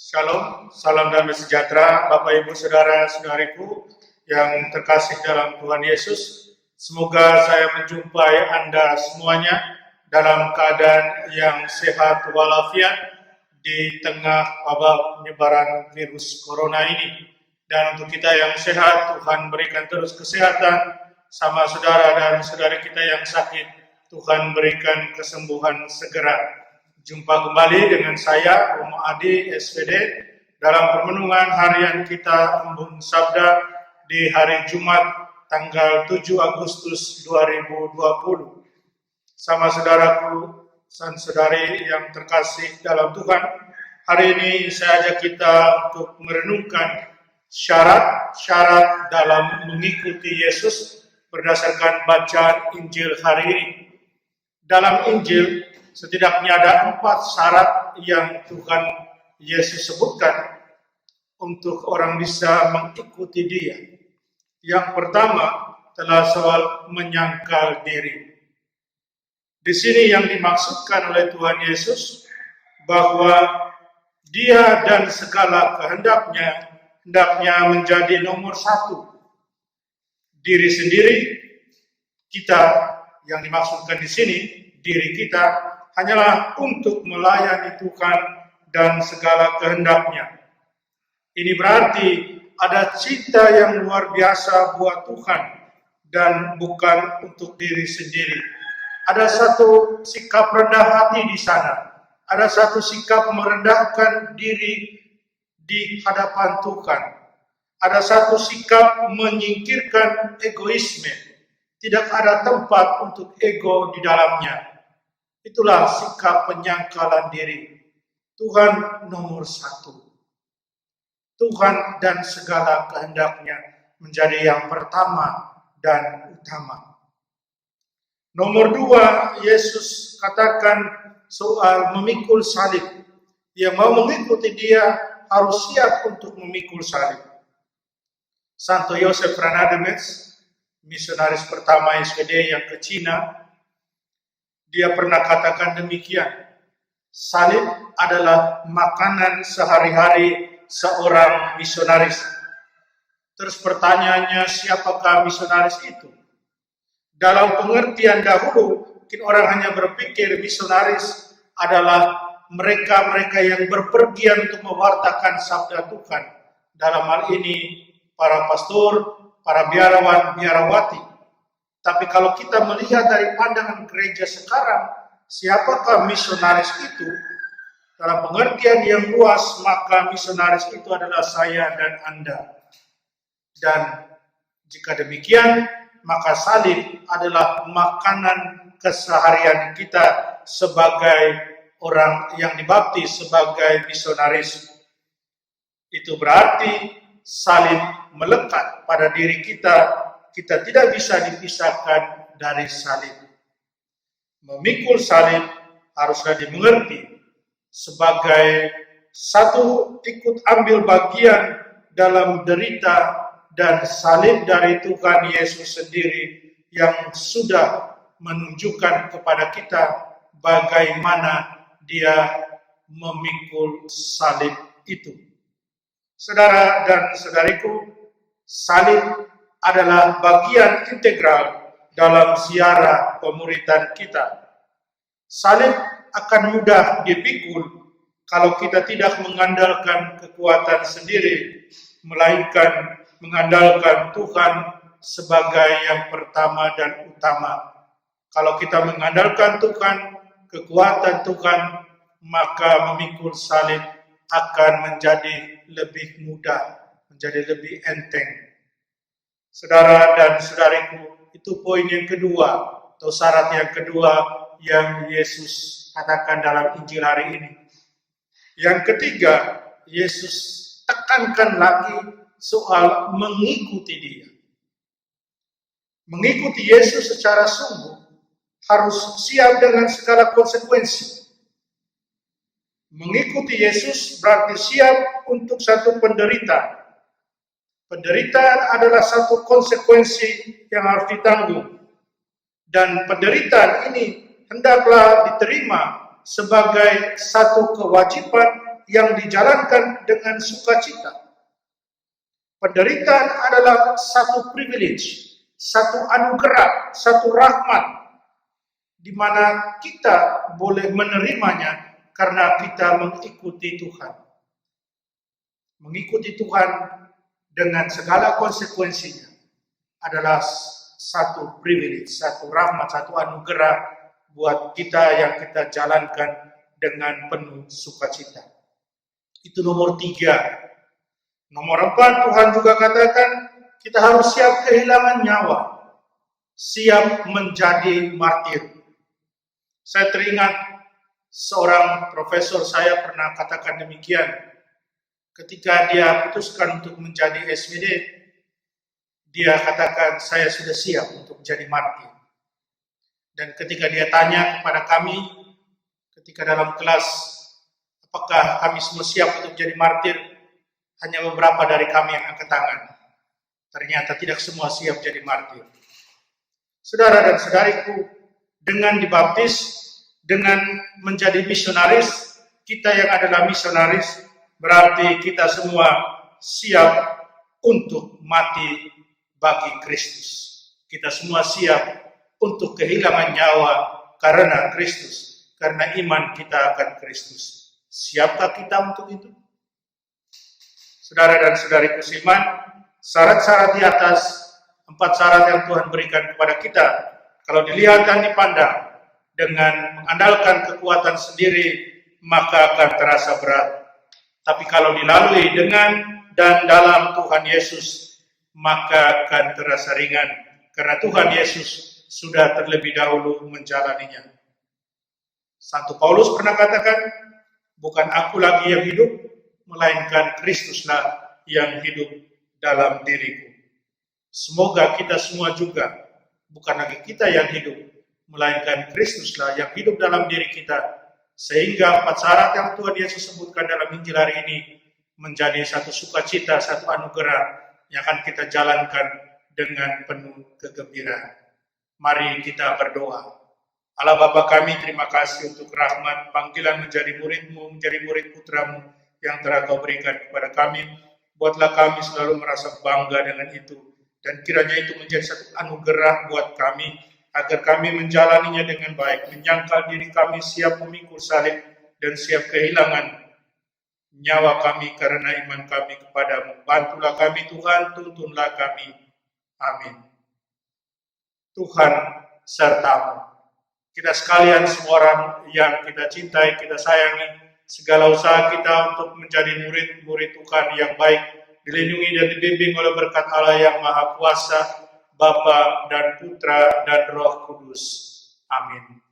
Shalom, salam damai sejahtera Bapak Ibu Saudara-saudariku yang terkasih dalam Tuhan Yesus. Semoga saya menjumpai Anda semuanya dalam keadaan yang sehat walafiat di tengah wabah penyebaran virus corona ini. Dan untuk kita yang sehat, Tuhan berikan terus kesehatan, sama saudara dan saudari kita yang sakit, Tuhan berikan kesembuhan segera. Jumpa kembali dengan saya, Romo Adi, SPD, dalam permenungan harian kita Embun Sabda di hari Jumat, tanggal 7 Agustus 2020. Sama saudaraku dan saudari yang terkasih dalam Tuhan, hari ini saya ajak kita untuk merenungkan syarat-syarat dalam mengikuti Yesus berdasarkan bacaan Injil hari ini. Dalam Injil, setidaknya ada 4 syarat yang Tuhan Yesus sebutkan untuk orang bisa mengikuti Dia. Yang pertama adalah soal menyangkal diri. Di sini yang dimaksudkan oleh Tuhan Yesus bahwa Dia dan segala kehendaknya hendaknya menjadi nomor 1. Diri sendiri, kita yang dimaksudkan di sini, diri kita hanyalah untuk melayani Tuhan dan segala kehendak-Nya. Ini berarti ada cinta yang luar biasa buat Tuhan dan bukan untuk diri sendiri. Ada satu sikap rendah hati di sana. Ada satu sikap merendahkan diri di hadapan Tuhan. Ada satu sikap menyingkirkan egoisme. Tidak ada tempat untuk ego di dalamnya. Itulah sikap penyangkalan diri. Tuhan nomor 1. Tuhan dan segala kehendak-Nya menjadi yang pertama dan utama. Nomor 2, Yesus katakan soal memikul salib. Yang mau mengikuti Dia harus siap untuk memikul salib. Santo Yosef Ranadamez, misionaris pertama SPD yang ke Cina, dia pernah katakan demikian, salib adalah makanan sehari-hari seorang misionaris. Terus pertanyaannya, siapakah misionaris itu? Dalam pengertian dahulu, mungkin orang hanya berpikir misionaris adalah mereka-mereka yang berpergian untuk mewartakan sabda Tuhan. Dalam hal ini, para pastor, para biarawan, biarawati. Tapi kalau kita melihat dari pandangan gereja sekarang, siapakah misionaris itu? Dalam pengertian yang luas, maka misionaris itu adalah saya dan Anda. Dan jika demikian, maka salib adalah makanan keseharian kita sebagai orang yang dibaptis sebagai misionaris. Itu berarti salib melekat pada diri kita. Kita tidak bisa dipisahkan dari salib. Memikul salib haruslah dimengerti sebagai satu ikut ambil bagian dalam derita dan salib dari Tuhan Yesus sendiri yang sudah menunjukkan kepada kita bagaimana Dia memikul salib itu. Saudara dan saudariku, salib adalah bagian integral dalam ziarah pemuridan kita. Salib akan mudah dipikul kalau kita tidak mengandalkan kekuatan sendiri, melainkan mengandalkan Tuhan sebagai yang pertama dan utama. Kalau kita mengandalkan Tuhan, kekuatan Tuhan, maka memikul salib akan menjadi lebih mudah, menjadi lebih enteng. Saudara dan saudariku, itu poin yang kedua, atau syarat yang kedua yang Yesus katakan dalam Injil hari ini. Yang ketiga, Yesus tekankan lagi soal mengikuti Dia. Mengikuti Yesus secara sungguh harus siap dengan segala konsekuensi. Mengikuti Yesus berarti siap untuk satu penderitaan. Penderitaan adalah satu konsekuensi yang harus ditanggung. Dan penderitaan ini hendaklah diterima sebagai satu kewajiban yang dijalankan dengan sukacita. Penderitaan adalah satu privilege, satu anugerah, satu rahmat, di mana kita boleh menerimanya karena kita mengikuti Tuhan. Mengikuti Tuhan dengan segala konsekuensinya adalah satu privilege, satu rahmat, satu anugerah buat kita yang kita jalankan dengan penuh sukacita. Itu nomor 3. Nomor 4, Tuhan juga katakan kita harus siap kehilangan nyawa, siap menjadi martir. Saya teringat seorang profesor saya pernah katakan demikian. Ketika dia putuskan untuk menjadi SWD, dia katakan, saya sudah siap untuk menjadi martir. Dan ketika dia tanya kepada kami, ketika dalam kelas, apakah kami semua siap untuk jadi martir, hanya beberapa dari kami yang angkat tangan. Ternyata tidak semua siap jadi martir. Saudara dan saudariku, dengan dibaptis, dengan menjadi misionaris, kita yang adalah misionaris, berarti kita semua siap untuk mati bagi Kristus. Kita semua siap untuk kehilangan nyawa karena Kristus, karena iman kita akan Kristus. Siapkah kita untuk itu? Saudara dan saudariku seiman, syarat-syarat di atas, 4 syarat yang Tuhan berikan kepada kita, kalau dilihat dan dipandang dengan mengandalkan kekuatan sendiri, maka akan terasa berat. Tapi kalau dilalui dengan dan dalam Tuhan Yesus, maka akan terasa ringan, karena Tuhan Yesus sudah terlebih dahulu menjalaninya. Santo Paulus pernah katakan, bukan aku lagi yang hidup, melainkan Kristuslah yang hidup dalam diriku. Semoga kita semua juga, bukan lagi kita yang hidup, melainkan Kristuslah yang hidup dalam diri kita, sehingga 4 syarat yang Tuhan Yesus sebutkan dalam Injil hari ini menjadi satu sukacita, satu anugerah yang akan kita jalankan dengan penuh kegembiraan. Mari kita berdoa. Allah Bapa kami, terima kasih untuk rahmat panggilan menjadi murid-Mu, menjadi murid putra-Mu yang telah Kau berikan kepada kami. Buatlah kami selalu merasa bangga dengan itu, dan kiranya itu menjadi satu anugerah buat kami, agar kami menjalaninya dengan baik, menyangkal diri kami siap memikul salib dan siap kehilangan nyawa kami karena iman kami kepadamu. Bantulah kami Tuhan, tuntunlah kami. Amin. Tuhan sertamu. Kita sekalian semua orang yang kita cintai, kita sayangi, segala usaha kita untuk menjadi murid-murid Tuhan yang baik, dilindungi dan dibimbing oleh berkat Allah yang Maha Kuasa, Bapa dan Putra dan Roh Kudus. Amin.